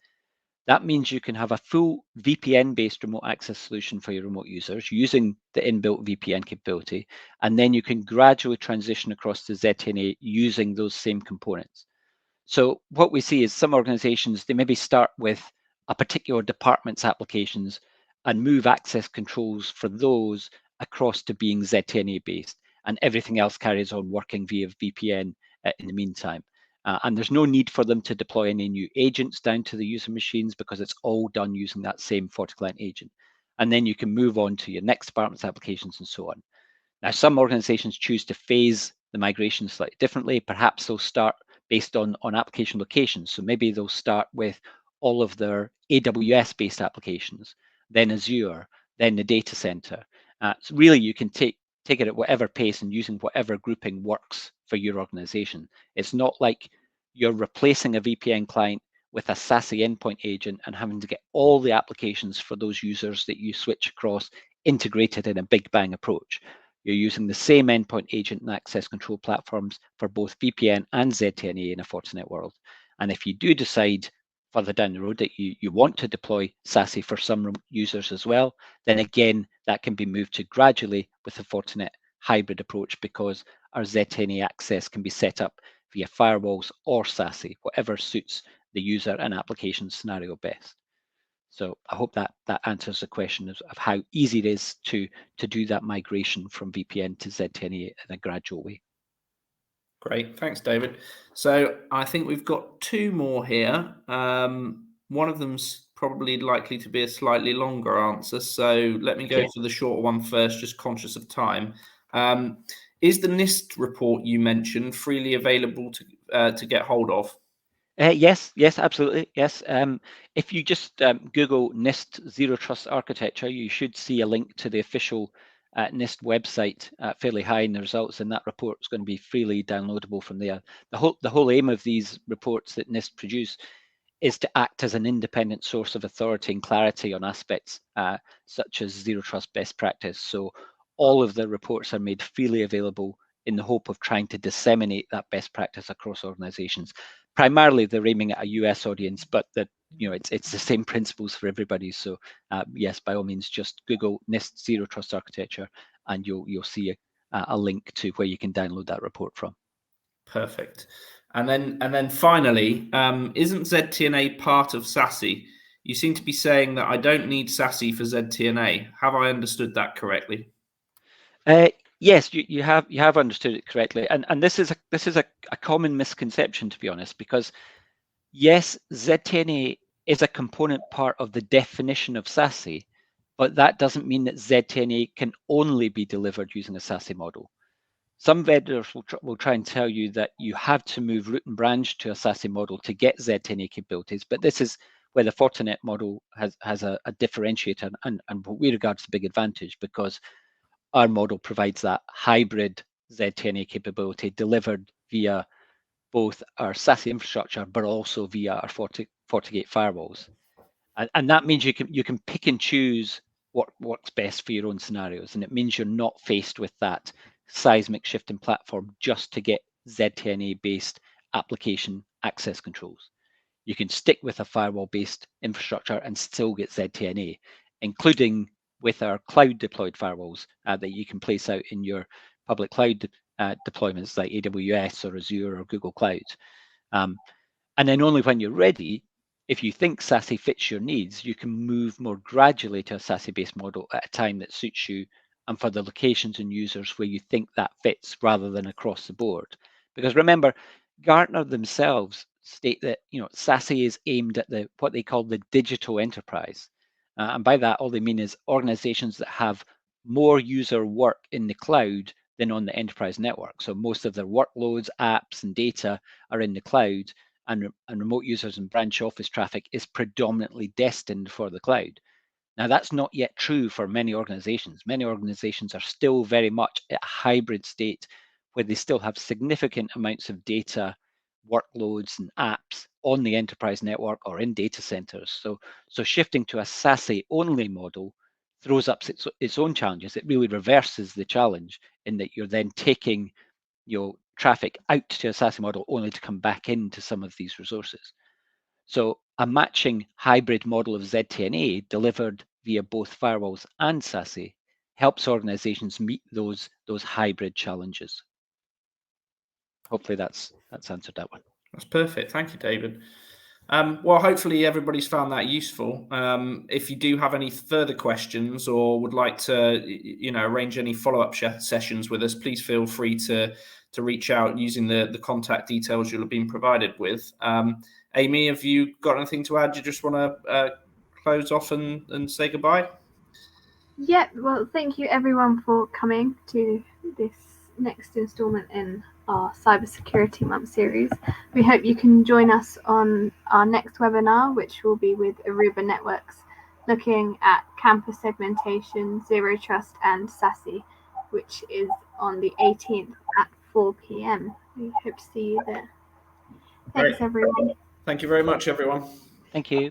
that means you can have a full VPN-based remote access solution for your remote users using the inbuilt VPN capability, and then you can gradually transition across to ZTNA using those same components. So what we see is some organizations, they maybe start with a particular department's applications and move access controls for those across to being ZTNA based, and everything else carries on working via VPN in the meantime. And there's no need for them to deploy any new agents down to the user machines because it's all done using that same FortiClient agent. And then you can move on to your next department's applications and so on. Now, some organizations choose to phase the migration slightly differently. Perhaps they'll start based on application locations. So maybe they'll start with all of their AWS-based applications, then Azure, then the data center. So really, you can take it at whatever pace and using whatever grouping works for your organization. It's not like you're replacing a VPN client with a SASE endpoint agent and having to get all the applications for those users that you switch across integrated in a big bang approach. You're using the same endpoint agent and access control platforms for both VPN and ZTNA in a Fortinet world. And if you do decide further down the road that you want to deploy SASE for some users as well, then again, that can be moved to gradually with a Fortinet hybrid approach because our ZTNA access can be set up via firewalls or SASE, whatever suits the user and application scenario best. So I hope that answers the question of how easy it is to do that migration from VPN to ZTNA in a gradual way. Great, thanks, David. So I think we've got two more here. One of them's probably likely to be a slightly longer answer. So let me go for the shorter one first, just conscious of time. Is the NIST report you mentioned freely available to get hold of? Yes, absolutely. Yes. If you just Google NIST Zero Trust Architecture, you should see a link to the official NIST website fairly high in the results, and that report is going to be freely downloadable from there. The whole aim of these reports that NIST produce is to act as an independent source of authority and clarity on aspects such as zero trust best practice. So all of the reports are made freely available in the hope of trying to disseminate that best practice across organizations. Primarily, they're aiming at a US audience, but it's the same principles for everybody. So yes, by all means, just Google NIST Zero Trust Architecture, and you'll see a link to where you can download that report from. Perfect. And then finally, isn't ZTNA part of SASE? You seem to be saying that I don't need SASE for ZTNA. Have I understood that correctly? Yes, you have understood it correctly, and this is a common misconception, to be honest, because yes, ZTNA is a component part of the definition of SASE, but that doesn't mean that ZTNA can only be delivered using a SASE model. Some vendors will try and tell you that you have to move root and branch to a SASE model to get ZTNA capabilities, but this is where the Fortinet model has a differentiator and what we regard as a big advantage, because our model provides that hybrid ZTNA capability delivered via both our SASE infrastructure, but also via our FortiGate firewalls. And that means you can pick and choose what works best for your own scenarios. And it means you're not faced with that seismic shift in platform just to get ZTNA-based application access controls. You can stick with a firewall-based infrastructure and still get ZTNA, including with our cloud deployed firewalls that you can place out in your public cloud deployments like AWS or Azure or Google Cloud. And then only when you're ready, if you think SASE fits your needs, you can move more gradually to a SASE-based model at a time that suits you and for the locations and users where you think that fits, rather than across the board. Because remember, Gartner themselves state that SASE is aimed at what they call the digital enterprise. And by that, all they mean is organizations that have more user work in the cloud than on the enterprise network. So most of their workloads, apps, and data are in the cloud, and remote users and branch office traffic is predominantly destined for the cloud. Now, that's not yet true for many organizations. Many organizations are still very much at a hybrid state where they still have significant amounts of data, workloads, and apps on the enterprise network or in data centers. So shifting to a SASE-only model throws up its own challenges. It really reverses the challenge in that you're then taking traffic out to a SASE model only to come back into some of these resources. So a matching hybrid model of ZTNA delivered via both firewalls and SASE helps organizations meet those hybrid challenges. Hopefully that's answered that one. That's perfect. Thank you, David. Well, hopefully everybody's found that useful. If you do have any further questions or would like to, arrange any follow-up sessions with us, please feel free to reach out using the contact details you'll have been provided with. Amy, have you got anything to add? You just want to close off and say goodbye? Yeah, well, thank you everyone for coming to this next installment in our Cybersecurity Month series. We hope you can join us on our next webinar, which will be with Aruba Networks, looking at campus segmentation, zero trust, and SASE, which is on the 18th at 4 p.m. We hope to see you there. Thanks, everyone. Thank you very much, everyone. Thank you.